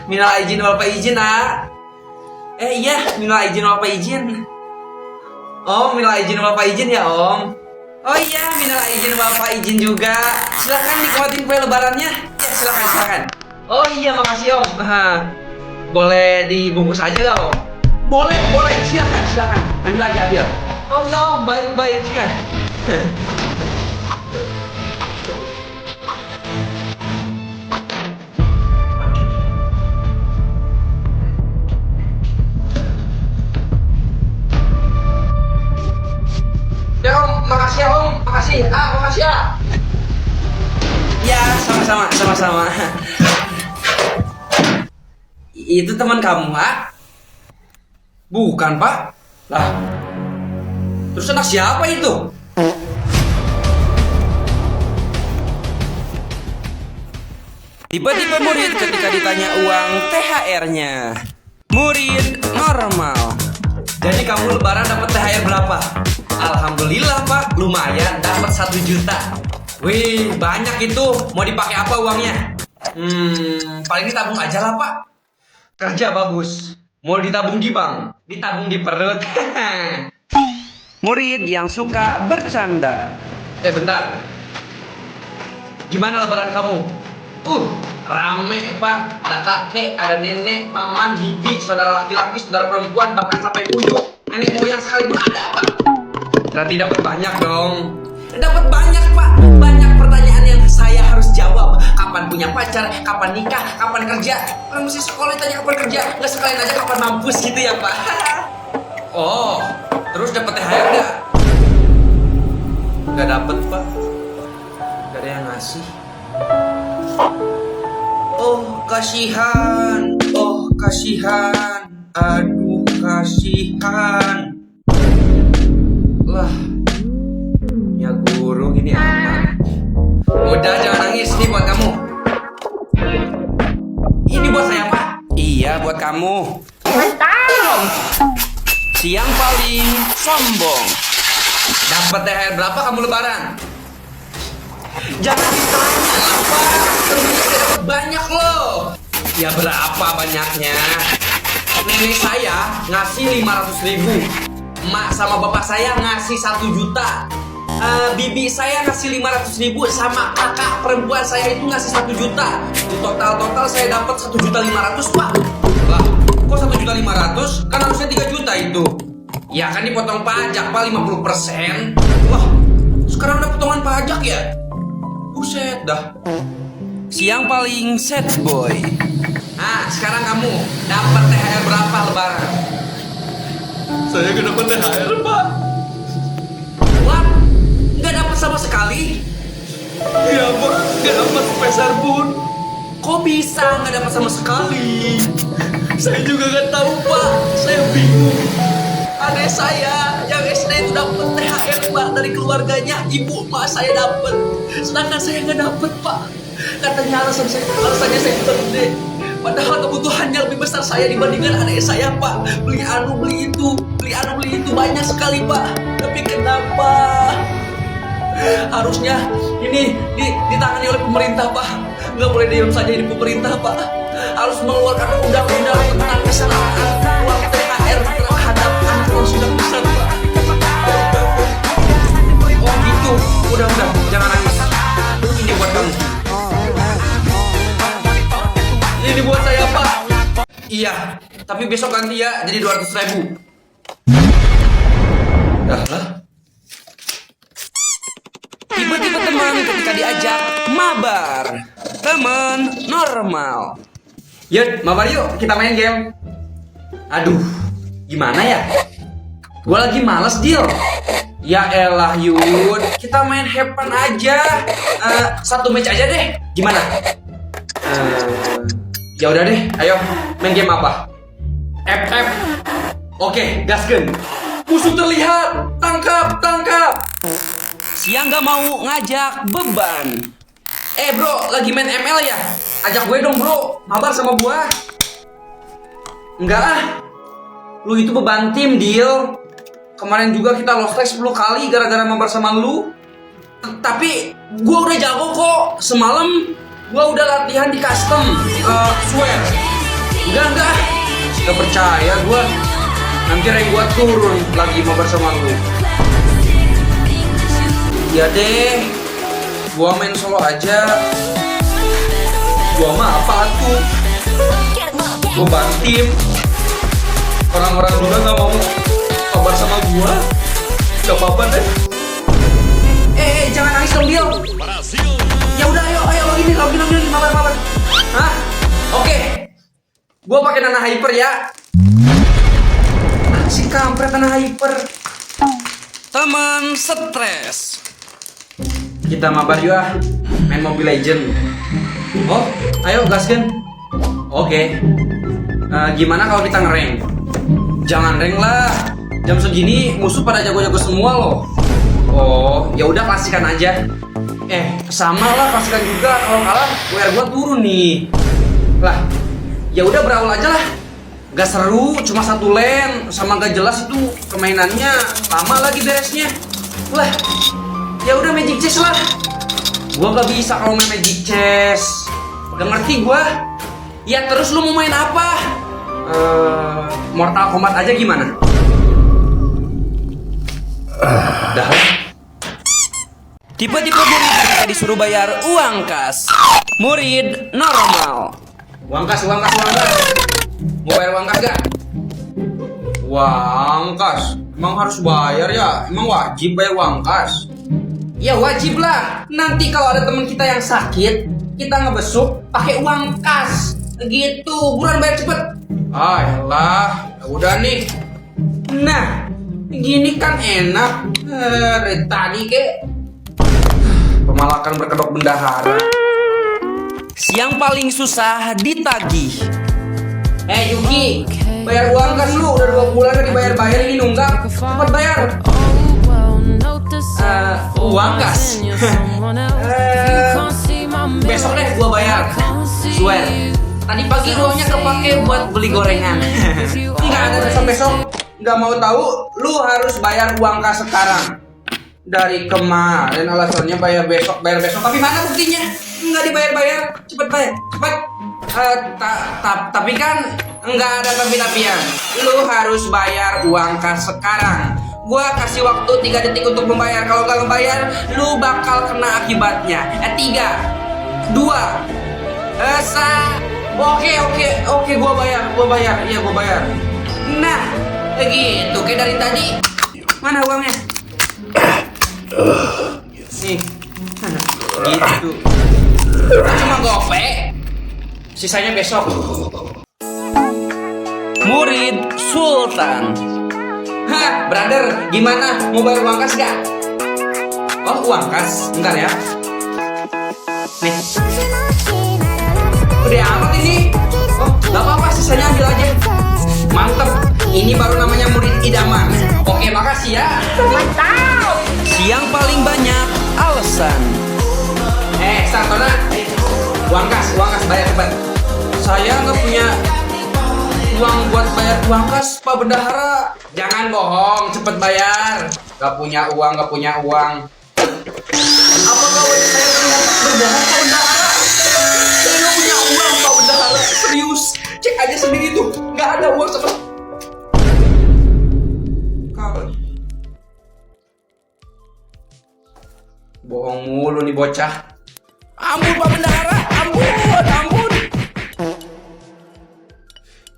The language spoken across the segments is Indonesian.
Minal aidin wal faizin, iya, minal aidin wal faizin. Om, minal aidin wal faizin ya, Om. Oh iya, minal aidin wal faizin juga. Silakan nikmatin kue lebarannya. Ya, silakan. Oh iya, makasih, Om. Boleh dibungkus aja nggak, Om? Boleh, silakan. Ambil aja, ambil. Oh no, baik, silakan. Ya Om, makasih ya Om, makasih ya. Ya, sama-sama. Itu teman kamu, Pak? Bukan, Pak. Lah, terus anak siapa itu? Tiba-tiba murid ketika ditanya uang THR-nya. Murid normal. Jadi kamu lebaran dapat THR berapa? Alhamdulillah Pak, lumayan dapat 1 juta. Wih, banyak itu. Mau dipakai apa uangnya? Paling ditabung aja lah Pak. Kerja bagus. Mau ditabung di bank, ditabung di perut. Murid yang suka bercanda. Bentar. Gimana lebaran kamu? Rame Pak. Ada kakek, ada nenek, paman, bibi, saudara laki-laki, saudara perempuan, bahkan sampai ujung nenek moyang sekalipun ada Pak. Berarti dapat banyak dong. Dapat banyak Pak. Banyak pertanyaan yang saya harus jawab. Kapan punya pacar, kapan nikah, kapan kerja. Kalau mesti sekolah tanya kapan kerja, nggak sekalian aja kapan mampus gitu ya Pak. Oh, terus dapat THR nggak? Nggak dapet Pak. Nggak ada yang ngasih. Oh kasihan. Aduh kasihan. Lah, ya guru ini aman. Udah jangan nangis, nih buat kamu. Ini buat saya Pak. Iya buat kamu. Siang paling sombong. Dapat THR berapa kamu lebaran? Jangan ditanya lah Pak. Ternyata dapat banyak loh. Ya berapa banyaknya? Nenek saya ngasih 500.000. Emak sama bapak saya ngasih 1 juta. Bibi saya ngasih 500.000 sama kakak perempuan saya itu ngasih 1 juta. Di total saya dapat 1.500.000 Pak. Lah, kok 1.500.000? Kan harusnya 3 juta itu. Ya kan dipotong pajak Pak 50%. Wah, sekarang ada potongan pajak ya? Buset dah. Siang paling sad boy. Sekarang kamu dapat THR berapa lebaran? Saya gak dapat THR Pak. What? Gak dapat sama sekali? Iya Pak, gak dapat sepeser pun. Kok bisa gak dapat sama sekali? Saya juga gak tahu Pak. Saya bingung. Adik saya yang SD itu dapat THR Pak dari keluarganya. Ibu emak saya dapat, sedangkan saya gak dapat Pak. Katanya alasannya saya gede. Padahal kebutuhannya lebih besar saya dibandingkan adik saya Pak. Beli itu banyak sekali Pak. Tapi kenapa? Harusnya ini ditangani oleh pemerintah Pak. Nggak boleh diam saja di pemerintah Pak. Harus mengeluarkan undang-undang tentang kesetaraan uang THR terhadap anak yang sudah besar Pak. Oh gitu. Udah jangan nangis. Ini buat kamu. Ini buat saya Pak. Iya, tapi besok ganti ya, jadi 200.000. Lah. Tiba-tiba teman ketika diajak mabar. Teman normal. Yuk, mabar yuk, kita main game. Aduh, gimana ya? Gua lagi males deal. Ya elah Yud, kita main hepan aja. 1 match aja deh. Gimana? Ya udah deh, ayo main game apa? FF. Oke, gaskeun. Musuh terlihat, tangkap. Siang gak mau ngajak beban. Bro, lagi main ML ya? Ajak gue dong bro, mabar sama gua. Enggak lu itu beban tim deal. Kemarin juga kita lost track 10 kali gara-gara mabar sama lu. Tapi gua udah jago kok. Semalam Gua udah latihan di custom. Swear. Enggak. Gak percaya gua. Nanti rank gua turun lagi mau bersama lu. Ya deh. Gua main solo aja. Gua mah apa tuh? Gua bantim. Orang-orang juga gak mau kabar sama gua. Gak apa-apa deh. Jangan nangis dong, Dio. Ya udah, ayo login, mabar. Hah? Oke. Gua pakai Nana Hyper ya. Si kampret Nana Hyper. Teman stres. Kita mabar yuk ah. Main Mobile Legend. Oh, ayo gaskan. Oke. Gimana kalau kita ngerank? Jangan rank lah. Jam segini musuh pada jago-jago semua loh. Oh, ya udah klasikan aja. Sama lah klasikan juga. Kalau kalah, WR gua turun nih. Lah, ya udah berawal aja lah. Gak seru, cuma satu lane sama gak jelas itu permainannya lama lagi beresnya. Lah, ya udah Magic Chess lah. Gua gak bisa kalau main Magic Chess. Gak ngerti gua. Ya terus lu mau main apa? Mortal Kombat aja gimana? Dah. Tipe-tipe murid ketika disuruh bayar uang kas. Murid normal. Uang kas. Mau bayar uang kas gak? Uang kas? Emang harus bayar ya? Emang wajib bayar uang kas? Ya wajib lah. Nanti kalau ada teman kita yang sakit, kita ngebesuk pakai uang kas. Gitu, buruan bayar cepet. Yalah, udah nih. Nah, gini kan enak. Dari tadi kek pemalakan berkedok bendahara. Yang paling susah ditagih. Yuki, bayar uang kan lu udah 2 bulan gak dibayar-bayar, ini nunggak. Cepet bayar. Uang kas. Besok deh gua bayar. Swear. Tadi pagi uangnya kepake buat beli gorengan. Nggak ada besok-besok. Nggak mau tahu, lu harus bayar uang kas sekarang. Dari kemarin alasannya bayar besok. Tapi mana buktinya? Nggak dibayar-bayar. Cepet bayar, cepet. Tapi kan nggak ada tapi-tapian. Lu harus bayar uang kas sekarang. Gua kasih waktu 3 detik untuk membayar. Kalau nggak membayar, lu bakal kena akibatnya. 3, 2, 1. Oke, gua bayar. Iya, gua bayar. Nah, begitu kayak dari tadi. Mana uangnya? Nih. Gitu. Cuma gope. Sisanya besok. Murid Sultan. Brother, gimana? Mau bayar uang kas gak? Oh, uang kas. Bentar ya. Nih. Udah amat ini. Oh, gak apa-apa, sisanya ambil aja. Mantep, ini baru namanya murid idaman. Oke, makasih ya. Mantap. Yang paling banyak alasan. Sartona, uang kas bayar cepat. Saya nggak punya uang buat bayar uang kas, Pak Bendahara. Jangan bohong, cepet bayar. Gak punya uang. Apakah wajah saya terlihat berbohong, Pak Bendahara? Saya nggak punya uang, Pak Bendahara. Serius, cek aja sendiri tuh, nggak ada uang sama. Bohong mulu nih bocah. Ampun Pak Bendahara, ampun.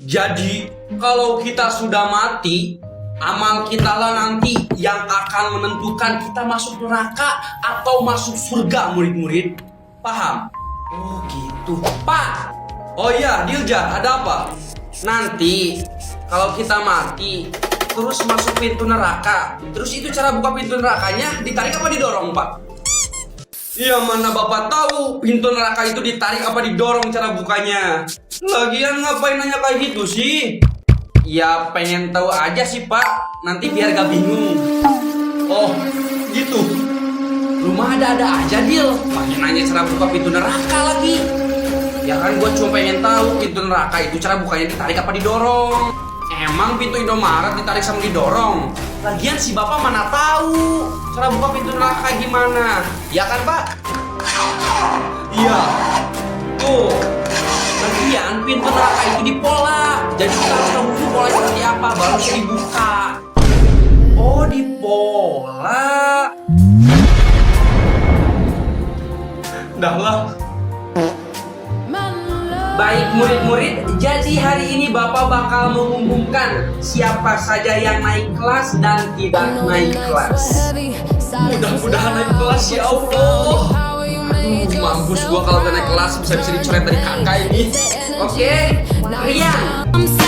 Jadi kalau kita sudah mati, amal kita lah nanti yang akan menentukan kita masuk neraka atau masuk surga, murid-murid. Paham? Oh gitu, Pak. Oh iya, Dilja, ada apa? Nanti kalau kita mati terus masuk pintu neraka, terus itu cara buka pintu nerakanya ditarik apa didorong, Pak? Iya, mana Bapak tahu pintu neraka itu ditarik apa didorong cara bukanya? Lagian ngapain nanya kayak gitu sih? Ya pengen tahu aja sih Pak, nanti biar gak bingung. Oh gitu. Rumah ada-ada aja Dil, pakai nanya cara buka pintu neraka lagi. Ya kan gue cuma pengen tahu pintu neraka itu cara bukanya ditarik apa didorong. Emang pintu Indomaret ditarik sama didorong? Lagian si Bapak mana tahu cara buka pintu neraka gimana? Ya kan Pak? Iya. Tuh. Lagian pintu neraka itu dipola. Jadi kita harus tahu dulu polanya seperti apa baru bisa dibuka. Oh, dipola. Dah lah. Baik murid-murid, jadi hari ini Bapak bakal mengumumkan siapa saja yang naik kelas dan tidak naik kelas. Mudah-mudahan naik kelas ya Allah. Aduh, mampus gua kalau udah naik kelas bisa dicoret dari kakak ini. Oke, Rian,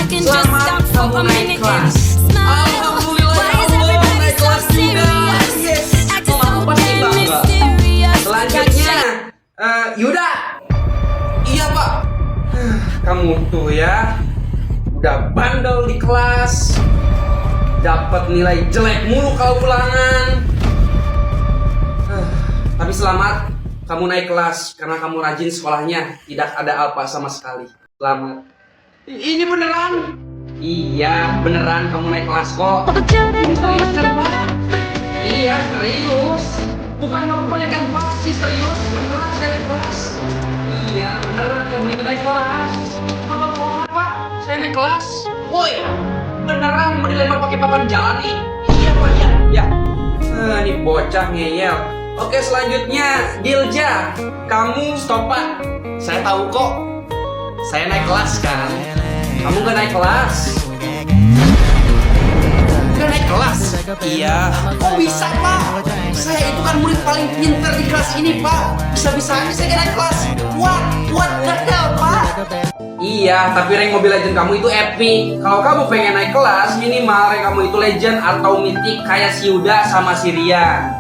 selamat kamu naik kelas. Alhamdulillah ya Allah, naik kelas juga. Yes, mamaku pasti bangga. Selanjutnya, Yuda. Iya Pak. Kamu tuh ya, udah bandel di kelas, dapat nilai jelek mulu kalau ulangan. Tapi selamat, kamu naik kelas karena kamu rajin sekolahnya, tidak ada alpa sama sekali. Selamat. Ini beneran? Iya, beneran kamu naik kelas kok. Iya, serius. Bukan kebanyakan pasti serius, beneran saya naik kelas. Iya, beneran kamu naik kelas. Apa bohongan Pak? Saya naik kelas. Woi, beneran mau dilempar pakai papan jalan nih? Iya Pak, ya. Ini bocah ngeyel. Oke, selanjutnya Dilja, kamu stop Pak. Saya tahu kok. Saya naik kelas kan. Kamu gak naik kelas? Gak naik kelas? Iya. Kok bisa Pak? Saya itu kan murid paling pintar di kelas ini Pak. Bisa-bisanya saya gak naik kelas. What the hell Pak? Iya, tapi rank Mobile Legends kamu itu epic. Kalau kamu pengen naik kelas, minimal rank kamu itu legend atau mythic kayak si Yuda sama si Rian.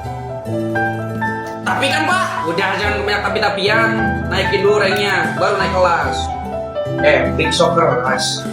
Tapi kan Pak, udah jangan banyak tapi-tapian. Naikin dulu ranknya, baru naik kelas. Big Soccer, guys.